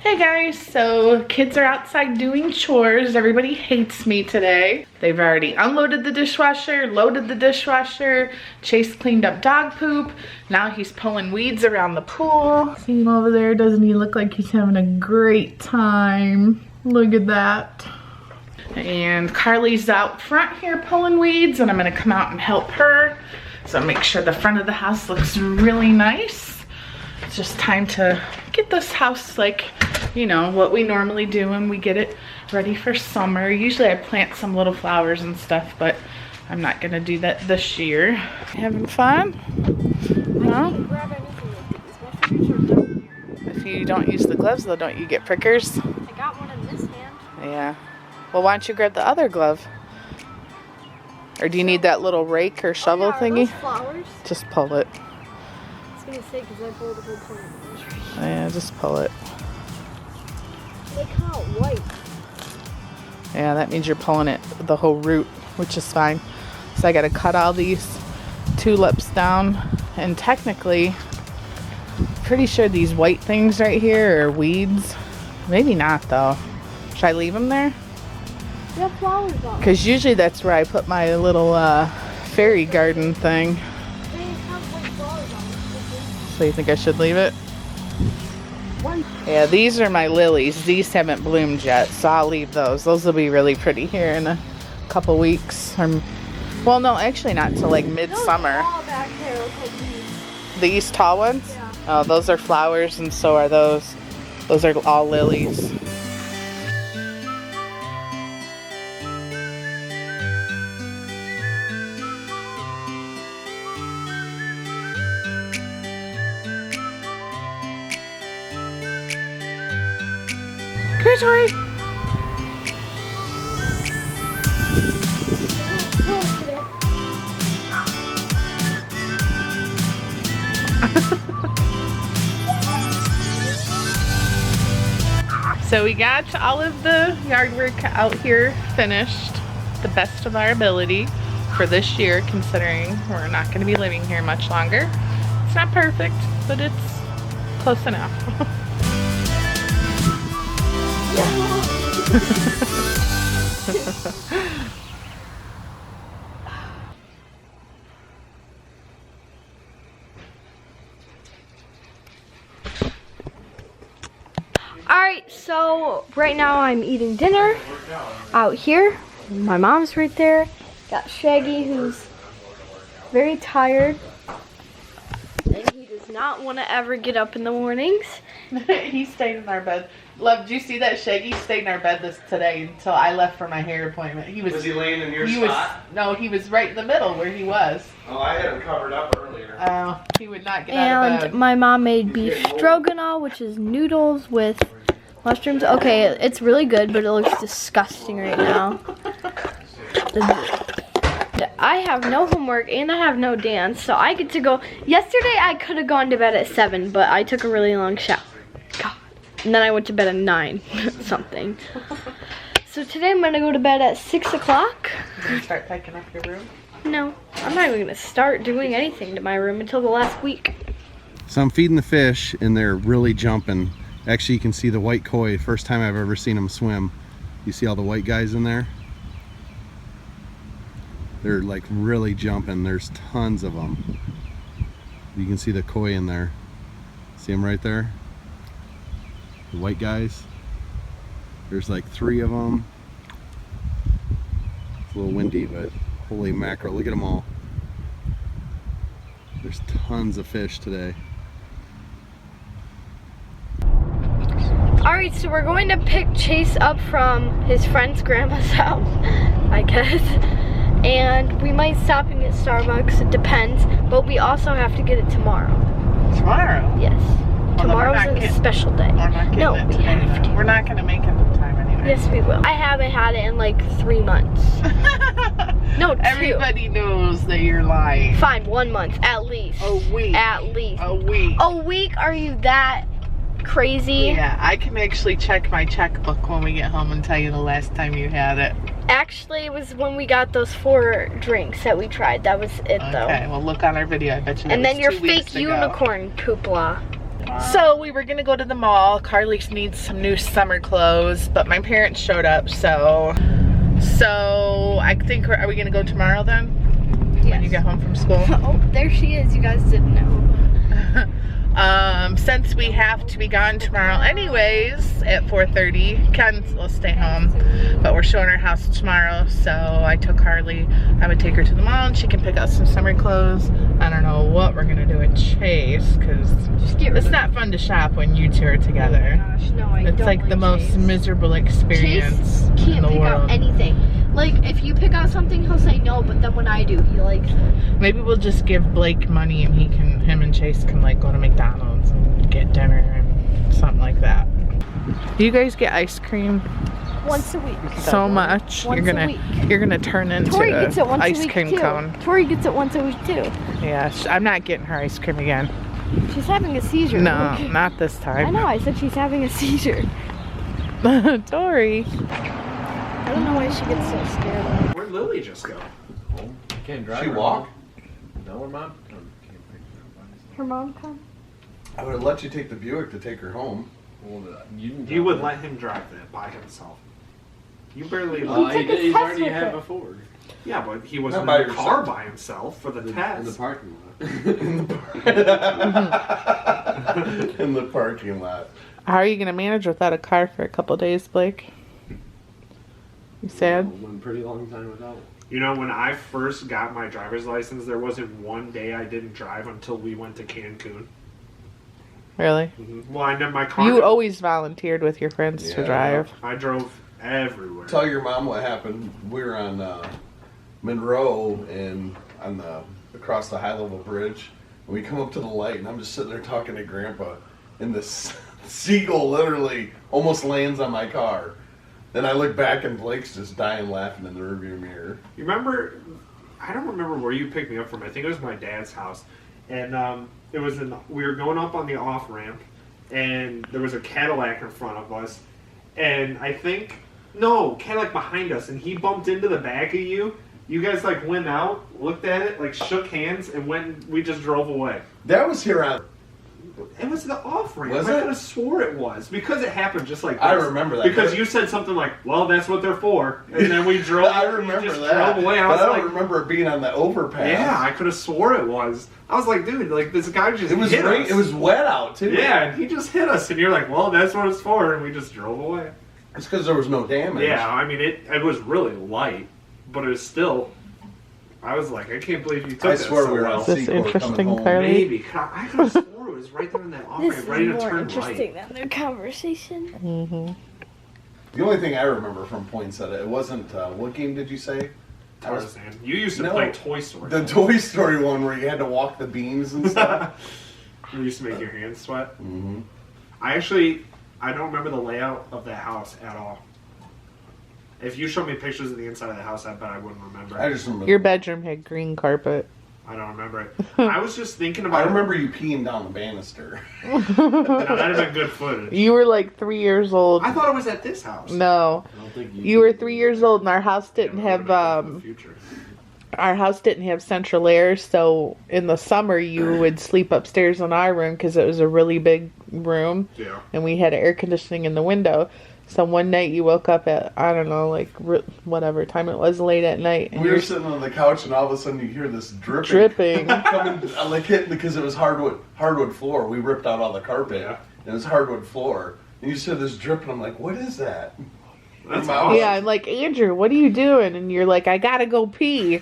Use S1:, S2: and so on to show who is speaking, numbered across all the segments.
S1: Hey guys, so kids are outside doing chores. Everybody hates me today. They've already unloaded the dishwasher, loaded the dishwasher. Chase cleaned up dog poop. Now he's pulling weeds around the pool. See him over there? Doesn't he look like he's having a great time? Look at that. And Karli's out front here pulling weeds, and I'm gonna come out and help her. So make sure the front of the house looks really nice. It's just time to get this house like, you know, what we normally do when we get it ready for summer. Usually I plant some little flowers and stuff, but I'm not gonna do that this year. Having fun? No? If you don't use the gloves though, don't you get prickers?
S2: I got one in this hand.
S1: Yeah. Well, why don't you grab the other glove? Or do you need that little rake or shovel thingy?
S2: Those flowers?
S1: Just pull it.
S2: I was gonna say, because I pulled the whole plant.
S1: Yeah, just pull it.
S2: They come out white.
S1: Yeah, that means you're pulling it, the whole root, which is fine. So I gotta cut all these tulips down, and technically, pretty sure these white things right here are weeds. Maybe not though. Should I leave them there?
S2: They have flowers on them.
S1: Because usually that's where I put my little fairy garden thing.
S2: They have white flowers on them.
S1: So you think I should leave it? Yeah, these are my lilies. These haven't bloomed yet, so I'll leave those. Those will be really pretty here in a couple weeks. Well, no, actually not till like midsummer.
S2: Back there, okay,
S1: these tall ones?
S2: Yeah.
S1: Oh, those are flowers, and so are those. Those are all lilies. Come here, Tori. So we got all of the yard work out here finished, the best of our ability for this year, considering we're not going to be living here much longer. It's not perfect, but it's close enough.
S2: Alright, so right now I'm eating dinner out here. My mom's right there. Got Shaggy, who's very tired. And he does not want to ever get up in the mornings.
S1: He stayed in our bed. Love, did you see that Shaggy stayed in our bed today until I left for my hair appointment?
S3: Was he laying in your spot?
S1: No, he was right in the middle where he was.
S3: Oh, I had him covered up earlier.
S1: Oh, he would not get out of bed.
S2: And my mom made beef stroganoff, which is noodles with mushrooms. Okay, it's really good, but it looks disgusting right now. I have no homework and I have no dance, so I get to go. Yesterday I could have gone to bed at 7, but I took a really long shower. God. And then I went to bed at 9 something. So today I'm gonna go to bed at 6 o'clock.
S1: You're gonna start packing up your room?
S2: No, I'm not even gonna start doing anything to my room until the last week.
S3: So I'm feeding the fish and they're really jumping. Actually, you can see the white koi. First time I've ever seen them swim. You see all the white guys in there? They're like really jumping. There's tons of them. You can see the koi in there. See them right there? The white guys. There's like 3 of them. It's a little windy, but holy mackerel, look at them all. There's tons of fish today.
S2: Alright, so we're going to pick Chase up from his friend's grandma's house, I guess. And we might stop and get Starbucks, it depends. But we also have to get it tomorrow.
S1: Tomorrow?
S2: Yes.
S1: Well,
S2: Tomorrow's a special day.
S1: We're not getting
S2: No,
S1: it
S2: we
S1: today,
S2: have
S1: though.
S2: to.
S1: We're not going to make it in time anyway.
S2: Yes, we will. I haven't had it in like 3 months. No, 2.
S1: Everybody knows that you're lying.
S2: Fine, 1 month, at least.
S1: A week.
S2: At least.
S1: A week.
S2: A week? Are you that crazy?
S1: Yeah, I can actually check my checkbook when we get home and tell you the last time you had it.
S2: Actually, it was when we got those 4 drinks that we tried. That was it, though.
S1: Okay, well look on our video. I bet you that
S2: And then
S1: was
S2: your
S1: 2 weeks
S2: fake
S1: ago.
S2: unicorn poopla.
S1: So we were gonna go to the mall. Karli needs some new summer clothes, but my parents showed up, so I think, are we gonna go tomorrow then?
S2: Yes.
S1: When you get home from school?
S2: Oh, there she is. You guys didn't know.
S1: Since we have to be gone tomorrow anyways at 4:30, Ken will stay home, but we're showing our house tomorrow, so I told Karli I would take her to the mall and she can pick out some summer clothes. I don't know what we're gonna do at Chase, because it's not fun to shop when you two are together.
S2: Oh gosh, no,
S1: it's like the most miserable experience
S2: Chase can't
S1: in the
S2: pick
S1: world.
S2: out anything. Like, if you pick out something, he'll say no, but then when I do, he likes it.
S1: Maybe we'll just give Blake money and him and Chase can like go to McDonald's and get dinner and something like that. Do you guys get ice cream?
S2: Once a week.
S1: So much.
S2: Once a week.
S1: You're gonna turn into
S2: Tori gets it
S1: an
S2: once
S1: ice
S2: a week
S1: cream
S2: too.
S1: cone.
S2: Tori gets it once a week too.
S1: Yeah, I'm not getting her ice cream again.
S2: She's having a seizure.
S1: No, not this
S2: I
S1: time.
S2: know, I said she's having a seizure.
S1: Tori.
S2: I don't know why she gets so scared.
S4: Where'd Lily just go?
S5: Home. Can't drive.
S3: She
S5: her
S3: walk?
S5: home. No, her mom. Can't pick her up.
S2: Her mom come?
S3: I would have let you take the Buick to take her home.
S5: Well, you
S4: You would let him drive that by himself. You barely.
S2: He took his
S5: he's
S2: test
S5: already
S2: with
S5: had
S2: it.
S5: before.
S4: Yeah, but he wasn't
S3: Not
S4: in
S3: by
S4: the car
S3: yourself.
S4: by himself for the
S5: In the
S4: test.
S5: parking lot.
S3: In the parking lot.
S1: How are you gonna manage without a car for a couple days, Blake? You sad?
S5: Went a pretty long time without.
S4: You know, when I first got my driver's license, there wasn't one day I didn't drive until we went to Cancun.
S1: Really?
S4: Well, I never my car.
S1: You always volunteered with your friends to
S3: Yeah.
S1: drive.
S4: I drove everywhere.
S3: Tell your mom what happened. We were on Monroe and on across the high level bridge. And we come up to the light, and I'm just sitting there talking to Grandpa, and this seagull literally almost lands on my car. Then I look back, and Blake's just dying laughing in the rearview mirror.
S4: You remember? I don't remember where you picked me up from. I think it was my dad's house, and it was we were going up on the off ramp, and there was a Cadillac in front of us, and I think Cadillac behind us, and he bumped into the back of you. You guys like went out, looked at it, like shook hands, and went. We just drove away.
S3: That was here on.
S4: It was the off ramp.
S3: Was
S4: I
S3: it?
S4: could have swore it was because it happened just like this.
S3: I remember that.
S4: Because you said something like, "Well, that's what they're for," and then we drove.
S3: I remember
S4: just
S3: that.
S4: Drove away.
S3: But I don't
S4: like,
S3: remember it being on the overpass.
S4: yeah, I could have swore it was. I was like, dude, like this guy just
S3: It was
S4: hit
S3: rain.
S4: us.
S3: It was wet out too.
S4: Yeah, and he just hit us, and you're like, well, that's what it's for, and we just drove away.
S3: It's because there was no damage.
S4: Yeah, I mean, it was really light, but it was still. I was like, I can't believe you took
S3: I
S4: that
S3: swear
S4: so
S3: we were
S4: well.
S3: on
S1: Is this
S3: Seacoast
S1: interesting,
S3: coming home.
S1: Karli?
S4: Maybe. I could have swore it was right there in that off
S2: This
S4: ramp,
S2: is
S4: ready to
S2: more
S4: turn
S2: interesting
S4: right.
S2: than their conversation.
S1: Mm-hmm.
S3: The only thing I remember from Poinsettia, it wasn't. What game did you say?
S4: Tarzan. You used to
S3: No,
S4: play Toy Story.
S3: The Toy Story one where you had to walk the beams and stuff.
S4: You used to make your hands sweat.
S3: Mm-hmm.
S4: I don't remember the layout of that house at all. If you showed me pictures of the inside of the house, I bet I wouldn't remember.
S3: I just remember.
S1: Your bedroom had green carpet.
S4: I don't remember it. I was just thinking about
S3: I remember you peeing down the banister.
S4: Now, that'd have been good footage.
S1: You were like 3 years old.
S4: I thought it was at this house.
S1: No,
S5: I don't think
S1: you were 3 years old, and our house didn't
S4: Yeah,
S1: have
S4: that would've been good for the future.
S1: our house didn't have central air. So in the summer, you would sleep upstairs in our room because it was a really big room,
S4: Yeah.
S1: and we had air conditioning in the window. So one night you woke up at, I don't know, like whatever time it was, late at night, and
S3: We were
S1: you're
S3: sitting on the couch, and all of a sudden you hear this dripping.
S1: dripping.
S3: coming, like hitting because it was hardwood floor. We ripped out all the carpet.
S4: Yeah.
S3: And it was hardwood floor. And you just hear this drip, and I'm like, what is that?
S4: That's
S3: Your
S4: awesome.
S3: mouth.
S1: Yeah, I'm like, Andrew, what are you doing? And you're like, I gotta go pee.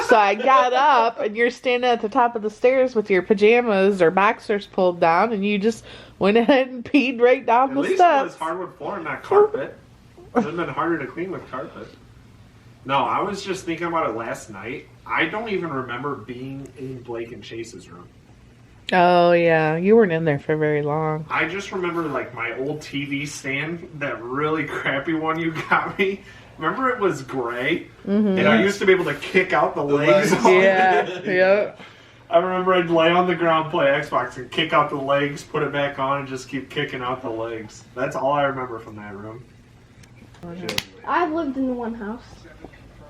S1: So I got up, and you're standing at the top of the stairs with your pajamas or boxers pulled down, and you just went ahead and peed right down
S4: At
S1: the
S4: least it
S1: steps.
S4: was hardwood floor and not carpet. It would have been harder to clean with carpet. No, I was just thinking about it last night. I don't even remember being in Blake and Chase's room.
S1: Oh, yeah. You weren't in there for very long.
S4: I just remember like my old TV stand, that really crappy one you got me. Remember it was gray?
S1: Mm-hmm.
S4: And I used to be able to kick out the legs.
S3: legs.
S4: on
S1: Yeah,
S4: it.
S1: yep.
S4: I remember I'd lay on the ground, play Xbox, and kick out the legs, put it back on, and just keep kicking out the legs. That's all I remember from that room.
S2: I've lived in one house.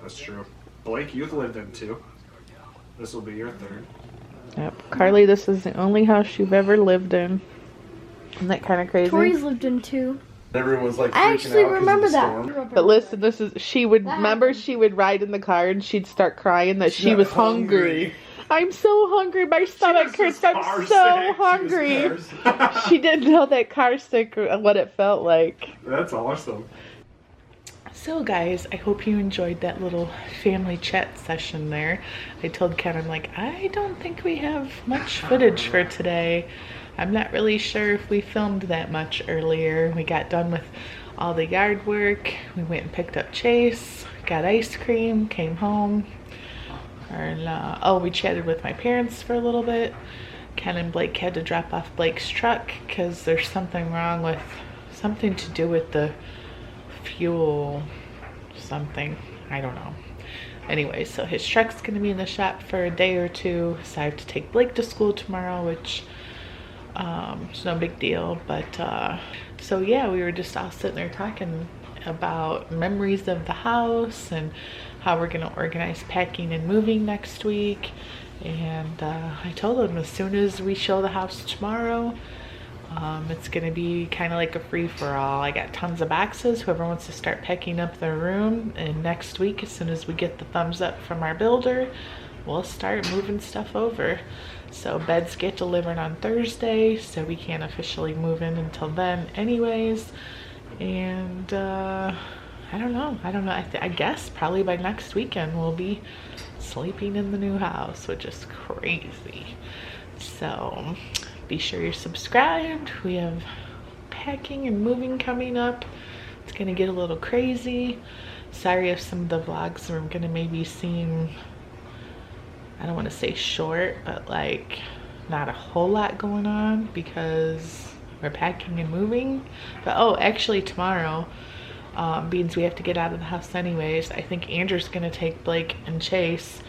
S4: That's true. Blake, you've lived in two. This will be your third.
S1: Yep. Karli, this is the only house you've ever lived in. Isn't that kind of crazy?
S2: Tori's lived in 2.
S3: Everyone was like
S2: I
S3: freaking
S2: actually
S3: out 'cause of
S2: remember
S3: the
S2: that.
S3: storm.
S1: But listen, this is, she would,
S2: That
S1: remember
S2: happened.
S1: she would ride in the car and she'd start crying that she
S3: got
S1: was hungry. I'm so hungry, my stomach hurts, I'm so hungry. She didn't know that car sick, what it felt like.
S4: That's awesome.
S1: So guys, I hope you enjoyed that little family chat session there. I told Ken, I'm like, I don't think we have much footage for today. I'm not really sure if we filmed that much earlier. We got done with all the yard work. We went and picked up Chase, got ice cream, came home. And, oh, we chatted with my parents for a little bit. Ken and Blake had to drop off Blake's truck because there's something wrong with, something to do with the fuel something, I don't know. Anyway, so his truck's gonna be in the shop for a day or two, so I have to take Blake to school tomorrow, which it's no big deal. But so yeah, we were just all sitting there talking about memories of the house and how we're gonna organize packing and moving next week. And I told him as soon as we show the house tomorrow, it's gonna be kind of like a free-for-all. I got tons of boxes, whoever wants to start packing up their room, and next week, as soon as we get the thumbs up from our builder, we'll start moving stuff over. So beds get delivered on Thursday, so we can't officially move in until then anyways. And I don't know, I guess probably by next weekend we'll be sleeping in the new house, which is crazy. So be sure you're subscribed. We have packing and moving coming up. It's gonna get a little crazy. Sorry if some of the vlogs are gonna maybe seem, I don't want to say short, but like not a whole lot going on because we're packing and moving. But oh, actually tomorrow, being we have to get out of the house anyways, I think Andrew's gonna take Blake and Chase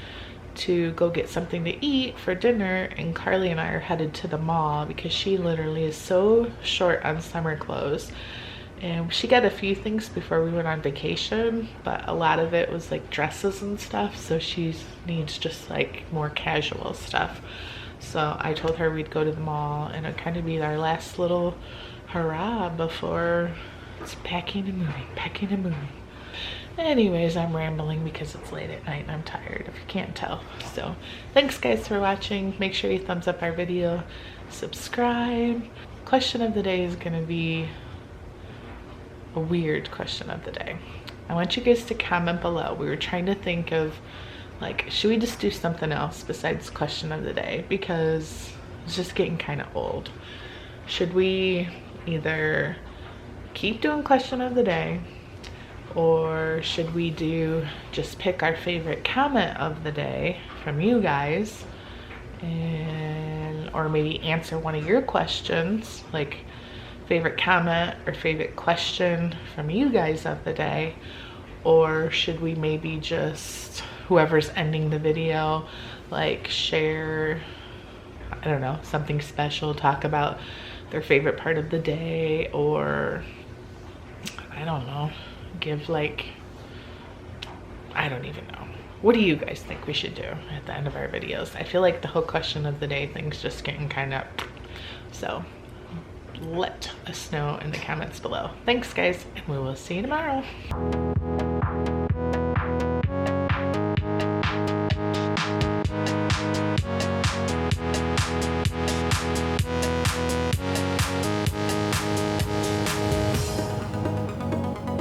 S1: to go get something to eat for dinner, and Karli and I are headed to the mall because she literally is so short on summer clothes. And she got a few things before we went on vacation, but a lot of it was like dresses and stuff, so she needs just like more casual stuff. So I told her we'd go to the mall and it'd kind of be our last little hurrah before it's packing and moving. Anyways, I'm rambling because it's late at night and I'm tired, if you can't tell. So thanks guys for watching. Make sure you thumbs up our video, subscribe. Question of the day is gonna be a weird question of the day. I want you guys to comment below. We were trying to think of like, should we just do something else besides question of the day, because it's just getting kind of old. Should we either keep doing question of the day, or should we do just pick our favorite comment of the day from you guys, and or maybe answer one of your questions, like favorite comment or favorite question from you guys of the day? Or should we maybe just, whoever's ending the video, like share, I don't know, something special, talk about their favorite part of the day, or I don't know, give like, I don't even know. What do you guys think we should do at the end of our videos? I feel like the whole question of the day thing's just getting kind of, so let us know in the comments below. Thanks guys, and we will see you tomorrow.